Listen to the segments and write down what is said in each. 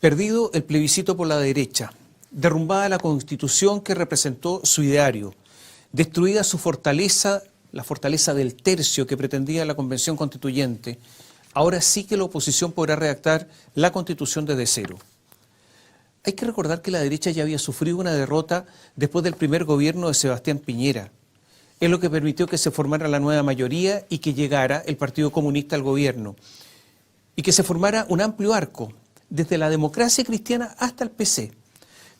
Perdido el plebiscito por la derecha, derrumbada la Constitución que representó su ideario, destruida su fortaleza, la fortaleza del tercio que pretendía la Convención Constituyente, ahora sí que la oposición podrá redactar la Constitución desde cero. Hay que recordar que la derecha ya había sufrido una derrota después del primer gobierno de Sebastián Piñera. Es lo que permitió que se formara la nueva mayoría y que llegara el Partido Comunista al gobierno. Y que se formara un amplio arco, desde la democracia cristiana hasta el PC.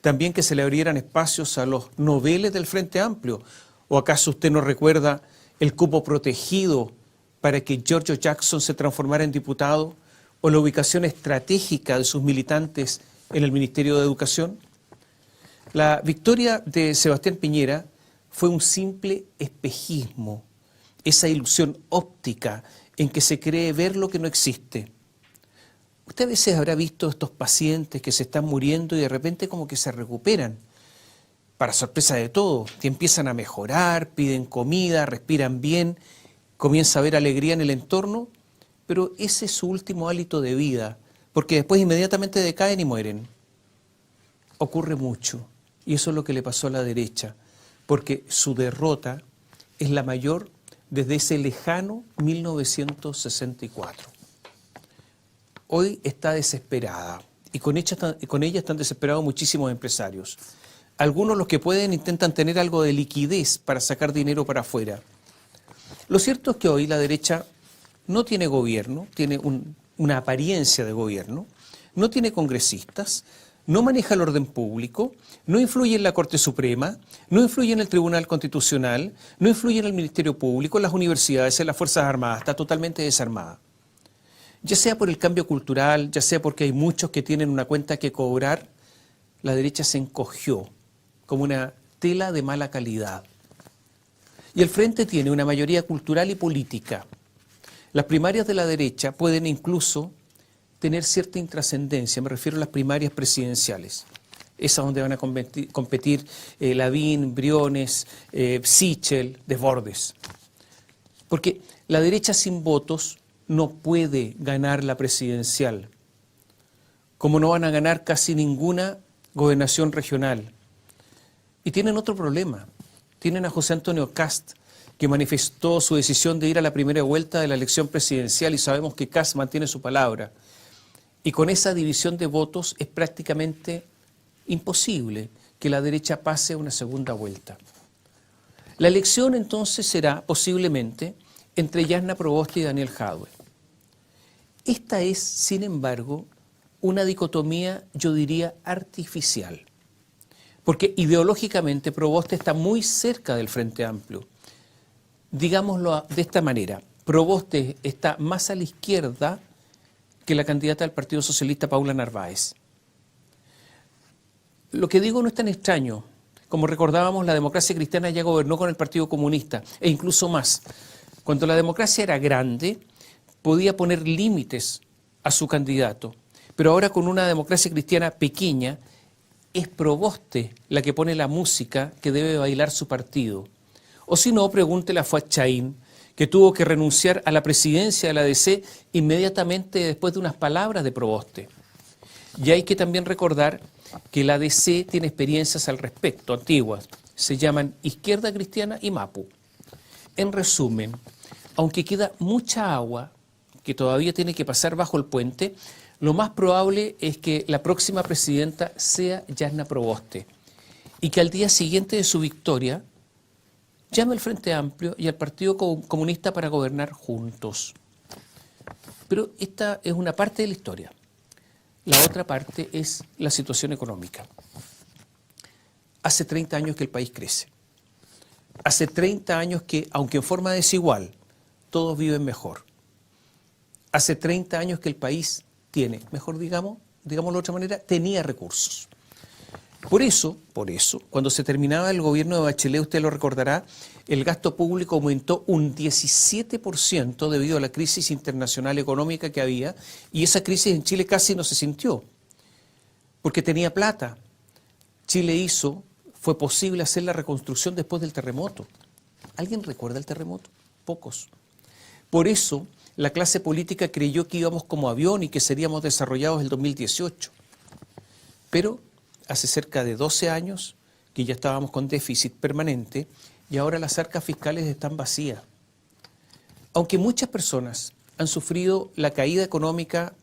También que se le abrieran espacios a los noveles del Frente Amplio. ¿O acaso usted no recuerda el cupo protegido para que Giorgio Jackson se transformara en diputado? ¿O la ubicación estratégica de sus militantes en el Ministerio de Educación? La victoria de Sebastián Piñera fue un simple espejismo, esa ilusión óptica en que se cree ver lo que no existe. Usted a veces habrá visto estos pacientes que se están muriendo y de repente como que se recuperan, para sorpresa de todos, que empiezan a mejorar, piden comida, respiran bien, comienza a haber alegría en el entorno, pero ese es su último hálito de vida, porque después inmediatamente decaen y mueren. Ocurre mucho, y eso es lo que le pasó a la derecha, porque su derrota es la mayor desde ese lejano 1964. Hoy está desesperada y con ella están desesperados muchísimos empresarios. Algunos, los que pueden, intentan tener algo de liquidez para sacar dinero para afuera. Lo cierto es que hoy la derecha no tiene gobierno, tiene una apariencia de gobierno, no tiene congresistas, no maneja el orden público, no influye en la Corte Suprema, no influye en el Tribunal Constitucional, no influye en el Ministerio Público, en las universidades, en las Fuerzas Armadas, está totalmente desarmada. Ya sea por el cambio cultural, ya sea porque hay muchos que tienen una cuenta que cobrar, la derecha se encogió como una tela de mala calidad. Y el Frente tiene una mayoría cultural y política. Las primarias de la derecha pueden incluso tener cierta intrascendencia, me refiero a las primarias presidenciales. Esas donde van a competir Lavín, Briones, Sichel, Desbordes. Porque la derecha sin votos no puede ganar la presidencial, como no van a ganar casi ninguna gobernación regional. Y tienen otro problema. Tienen a José Antonio Kast, que manifestó su decisión de ir a la primera vuelta de la elección presidencial, y sabemos que Kast mantiene su palabra. Y con esa división de votos es prácticamente imposible que la derecha pase a una segunda vuelta. La elección entonces será posiblemente entre Jasna Proboste y Daniel Jadwe. Esta es, sin embargo, una dicotomía, yo diría, artificial. Porque ideológicamente Proboste está muy cerca del Frente Amplio. Digámoslo de esta manera, Proboste está más a la izquierda que la candidata del Partido Socialista, Paula Narváez. Lo que digo no es tan extraño. Como recordábamos, la democracia cristiana ya gobernó con el Partido Comunista, e incluso más. Cuando la democracia era grande, podía poner límites a su candidato, pero ahora con una democracia cristiana pequeña, es Proboste la que pone la música que debe bailar su partido. O si no, pregúntele a Fuad Chaín, que tuvo que renunciar a la presidencia de la ADC inmediatamente después de unas palabras de Proboste. Y hay que también recordar que la ADC tiene experiencias al respecto, antiguas, se llaman Izquierda Cristiana y MAPU. En resumen, aunque queda mucha agua que todavía tiene que pasar bajo el puente, lo más probable es que la próxima presidenta sea Jasna Proboste y que al día siguiente de su victoria llame al Frente Amplio y al Partido Comunista para gobernar juntos. Pero esta es una parte de la historia. La otra parte es la situación económica. Hace 30 años que el país crece. Hace 30 años que, aunque en forma desigual, todos viven mejor. Hace 30 años que el país tiene, mejor digámoslo de otra manera, tenía recursos. Por eso, cuando se terminaba el gobierno de Bachelet, usted lo recordará, el gasto público aumentó un 17% debido a la crisis internacional económica que había, y esa crisis en Chile casi no se sintió, porque tenía plata. Chile fue posible hacer la reconstrucción después del terremoto. ¿Alguien recuerda el terremoto? Pocos. Por eso, la clase política creyó que íbamos como avión y que seríamos desarrollados el 2018. Pero hace cerca de 12 años que ya estábamos con déficit permanente y ahora las arcas fiscales están vacías. Aunque muchas personas han sufrido la caída económica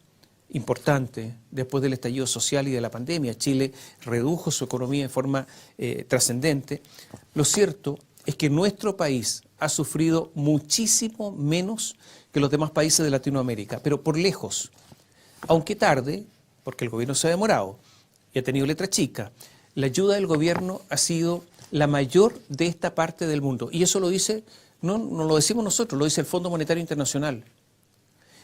importante después del estallido social y de la pandemia, Chile redujo su economía de forma trascendente, lo cierto es que nuestro país ha sufrido muchísimo menos que los demás países de Latinoamérica, pero por lejos, aunque tarde, porque el gobierno se ha demorado y ha tenido letra chica, la ayuda del gobierno ha sido la mayor de esta parte del mundo. Y eso lo dice, no lo decimos nosotros, lo dice el Fondo Monetario Internacional.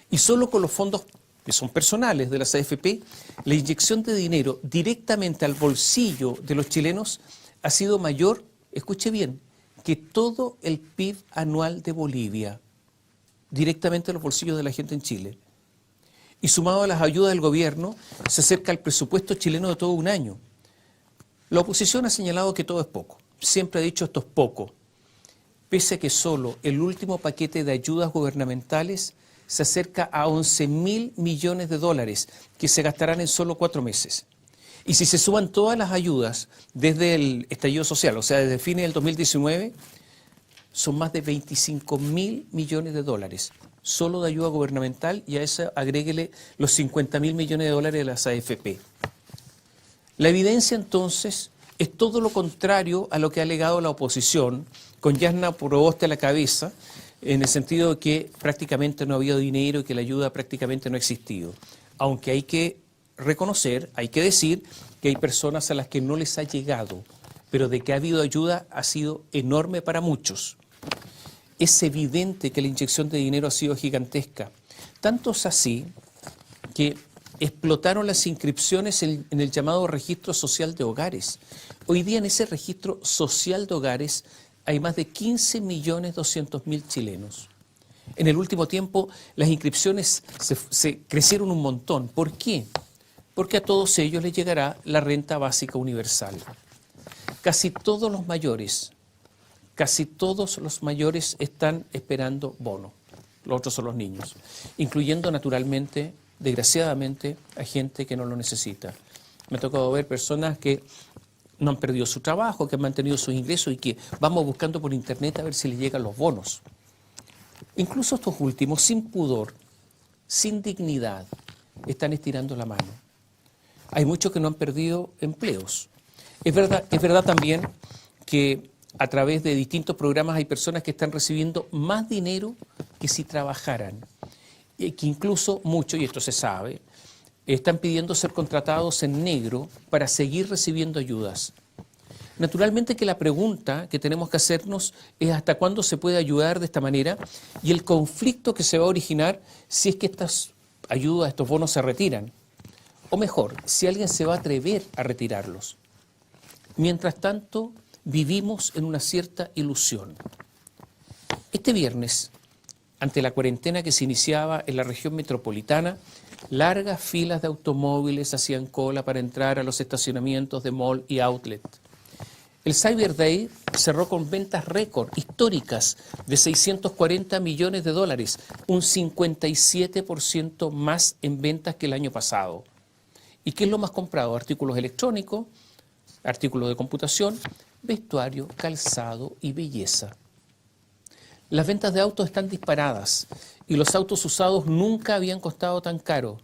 Y solo con los fondos que son personales de las AFP, la inyección de dinero directamente al bolsillo de los chilenos ha sido mayor, escuche bien, que todo el PIB anual de Bolivia, directamente a los bolsillos de la gente en Chile. Y sumado a las ayudas del gobierno, se acerca al presupuesto chileno de todo un año. La oposición ha señalado que todo es poco, siempre ha dicho esto es poco, pese a que solo el último paquete de ayudas gubernamentales se acerca a 11.000 millones de dólares que se gastarán en solo 4 meses. Y si se suman todas las ayudas desde el estallido social, o sea, desde fines del 2019, son más de 25.000 millones de dólares, solo de ayuda gubernamental, y a eso agréguele los 50.000 millones de dólares de las AFP. La evidencia entonces es todo lo contrario a lo que ha alegado la oposición, con Jasna Proboste a la cabeza, en el sentido de que prácticamente no ha habido dinero y que la ayuda prácticamente no ha existido. Aunque hay que reconocer, hay que decir que hay personas a las que no les ha llegado, pero de que ha habido ayuda ha sido enorme para muchos. Es evidente que la inyección de dinero ha sido gigantesca. Tanto es así que explotaron las inscripciones en el llamado registro social de hogares. Hoy día en ese registro social de hogares hay más de 15.200.000 chilenos. En el último tiempo las inscripciones se crecieron un montón. ¿Por qué? Porque a todos ellos les llegará la renta básica universal. Casi todos los mayores están esperando bono. Los otros son los niños, incluyendo naturalmente, desgraciadamente, a gente que no lo necesita. Me ha tocado ver personas que no han perdido su trabajo, que han mantenido sus ingresos y que vamos buscando por internet a ver si les llegan los bonos. Incluso estos últimos, sin pudor, sin dignidad, están estirando la mano. Hay muchos que no han perdido empleos. Es verdad también que a través de distintos programas hay personas que están recibiendo más dinero que si trabajaran. Y que incluso muchos, y esto se sabe, están pidiendo ser contratados en negro para seguir recibiendo ayudas. Naturalmente que la pregunta que tenemos que hacernos es hasta cuándo se puede ayudar de esta manera y el conflicto que se va a originar si es que estas ayudas, estos bonos se retiran. O mejor, si alguien se va a atrever a retirarlos. Mientras tanto, vivimos en una cierta ilusión. Este viernes, ante la cuarentena que se iniciaba en la región metropolitana, largas filas de automóviles hacían cola para entrar a los estacionamientos de mall y outlet. El Cyber Day cerró con ventas récord históricas de 640 millones de dólares, un 57% más en ventas que el año pasado. ¿Y qué es lo más comprado? Artículos electrónicos, artículos de computación, vestuario, calzado y belleza. Las ventas de autos están disparadas y los autos usados nunca habían costado tan caro.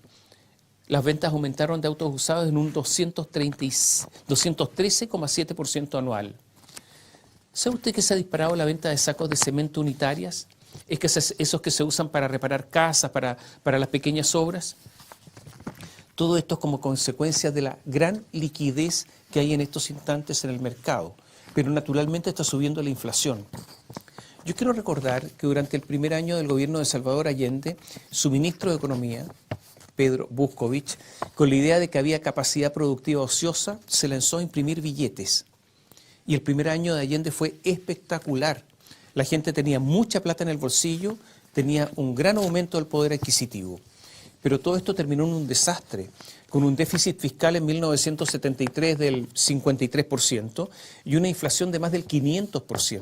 Las ventas aumentaron de autos usados en un 213,7% anual. ¿Sabe usted que se ha disparado la venta de sacos de cemento unitarias? Es que esos que se usan para reparar casas, para las pequeñas obras. Todo esto es como consecuencia de la gran liquidez que hay en estos instantes en el mercado. Pero naturalmente está subiendo la inflación. Yo quiero recordar que durante el primer año del gobierno de Salvador Allende, su ministro de Economía, Pedro Buscovich, con la idea de que había capacidad productiva ociosa, se lanzó a imprimir billetes. Y el primer año de Allende fue espectacular. La gente tenía mucha plata en el bolsillo, tenía un gran aumento del poder adquisitivo. Pero todo esto terminó en un desastre, con un déficit fiscal en 1973 del 53% y una inflación de más del 500%.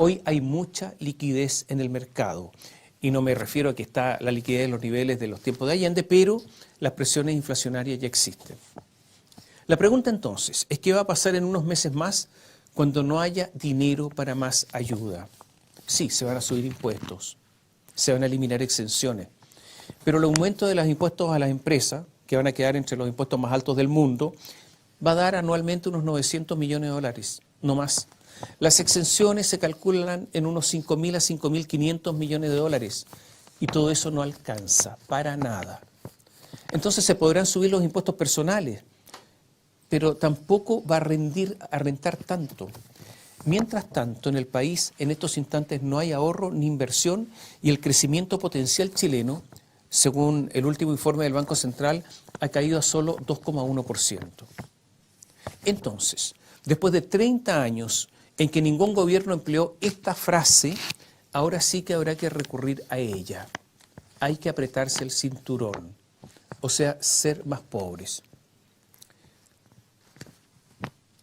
Hoy hay mucha liquidez en el mercado. Y no me refiero a que está la liquidez en los niveles de los tiempos de Allende, pero las presiones inflacionarias ya existen. La pregunta entonces es qué va a pasar en unos meses más cuando no haya dinero para más ayuda. Sí, se van a subir impuestos, se van a eliminar exenciones, pero el aumento de los impuestos a las empresas, que van a quedar entre los impuestos más altos del mundo, va a dar anualmente unos 900 millones de dólares, no más. Las exenciones se calculan en unos 5.000 a 5.500 millones de dólares y todo eso no alcanza para nada. Entonces se podrán subir los impuestos personales, pero tampoco va a rentar tanto. Mientras tanto, en el país en estos instantes no hay ahorro ni inversión y el crecimiento potencial chileno, según el último informe del Banco Central, ha caído a solo 2,1%. Entonces, después de 30 años en que ningún gobierno empleó esta frase, ahora sí que habrá que recurrir a ella. Hay que apretarse el cinturón, o sea, ser más pobres.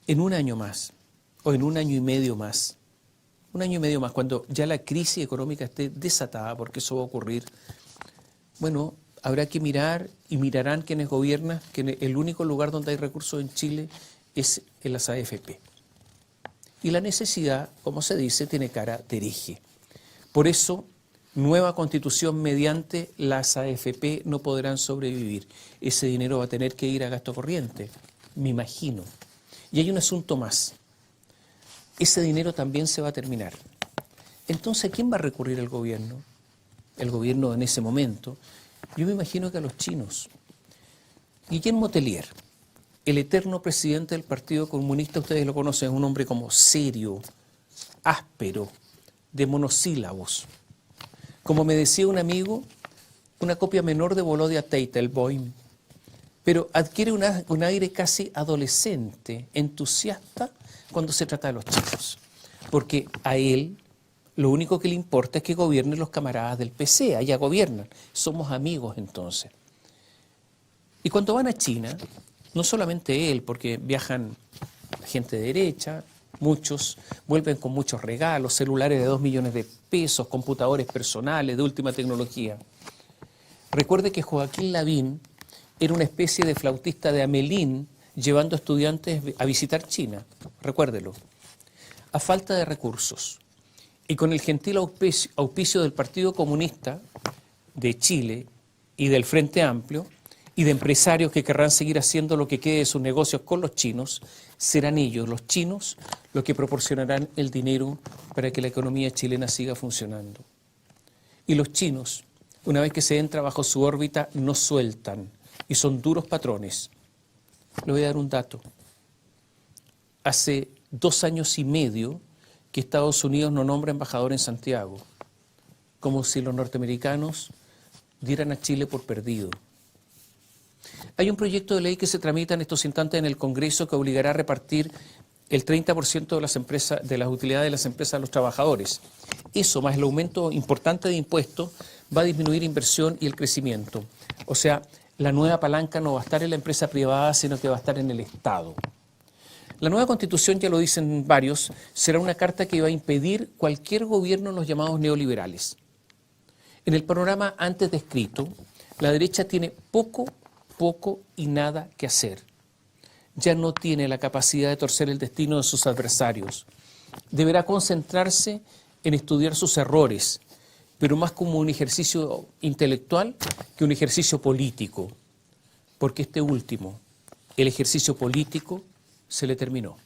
En un año más, o en un año y medio más, cuando ya la crisis económica esté desatada, porque eso va a ocurrir, bueno, habrá que mirar y mirarán quienes gobiernan que el único lugar donde hay recursos en Chile es en las AFP. Y la necesidad, como se dice, tiene cara de hereje. Por eso, nueva constitución mediante las AFP no podrán sobrevivir. Ese dinero va a tener que ir a gasto corriente, me imagino. Y hay un asunto más. Ese dinero también se va a terminar. Entonces, ¿a quién va a recurrir el gobierno? El gobierno en ese momento. Yo me imagino que a los chinos. Guillaume Motelier, el eterno presidente del Partido Comunista, ustedes lo conocen, es un hombre como serio, áspero, de monosílabos. Como me decía un amigo, una copia menor de Volodya Teitelbaum, pero adquiere un aire casi adolescente, entusiasta, cuando se trata de los chinos. Porque a él lo único que le importa es que gobiernen los camaradas del PC, allá gobiernan. Somos amigos entonces. Y cuando van a China, no solamente él, porque viajan gente de derecha, muchos vuelven con muchos regalos, celulares de 2 millones de pesos, computadores personales de última tecnología. Recuerde que Joaquín Lavín era una especie de flautista de Hamelín llevando estudiantes a visitar China, recuérdelo. A falta de recursos y con el gentil auspicio del Partido Comunista de Chile y del Frente Amplio y de empresarios que querrán seguir haciendo lo que quede de sus negocios con los chinos, serán ellos, los chinos, los que proporcionarán el dinero para que la economía chilena siga funcionando. Y los chinos, una vez que se entra bajo su órbita, no sueltan y son duros patrones. Le voy a dar un dato. Hace 2 años y medio que Estados Unidos no nombra embajador en Santiago, como si los norteamericanos dieran a Chile por perdido. Hay un proyecto de ley que se tramita en estos instantes en el Congreso que obligará a repartir el 30% de las empresas, de las utilidades de las empresas a los trabajadores. Eso, más el aumento importante de impuestos, va a disminuir inversión y el crecimiento. O sea, la nueva palanca no va a estar en la empresa privada, sino que va a estar en el Estado. La nueva Constitución, ya lo dicen varios, será una carta que va a impedir cualquier gobierno en los llamados neoliberales. En el panorama antes descrito, la derecha tiene poco y nada que hacer. Ya no tiene la capacidad de torcer el destino de sus adversarios. Deberá concentrarse en estudiar sus errores, pero más como un ejercicio intelectual que un ejercicio político, porque este último, el ejercicio político, se le terminó.